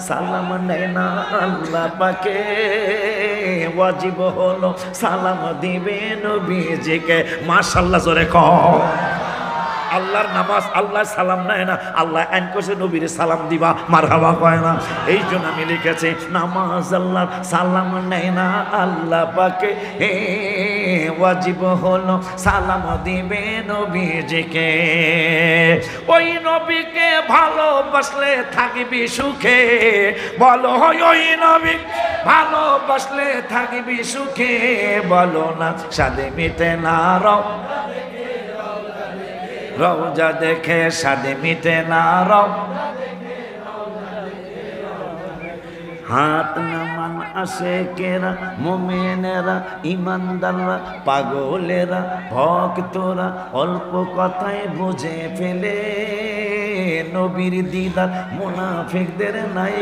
সালাম নেয় না আল্লাহ পাকে, ওয়াজিব হলো সালাম দিবে নবীজিকে। মাশাআল্লাহ জোরে কও। আল্লাহর নামাজ আল্লাহ সালাম নেয় না, আল্লাহ আইন করছে নবীর সালাম দিবা, মারহাবা কয় না। এই জন্য আমি লিখেছি নামাজ আল্লাহ সালাম নেয় না আল্লাহ পাকে, ওয়াজিব হলো সালাম দিবে নবীজিকে। ওই নবীকে ভালোবাসলে থাকবি সুখে, বলো ওই নবী ভালোবাসলে থাকবি সুখে, বলো না সাদে মিটে না রওজা দেখে সাদে মিটে না হাত নামান আশেকেরা মুমিনেরা ইমানদাররা পাগলেরা ভক্তরা অল্প কথায় বুঝে ফেলে নবীর দিদার মুনাফিকদের নাই।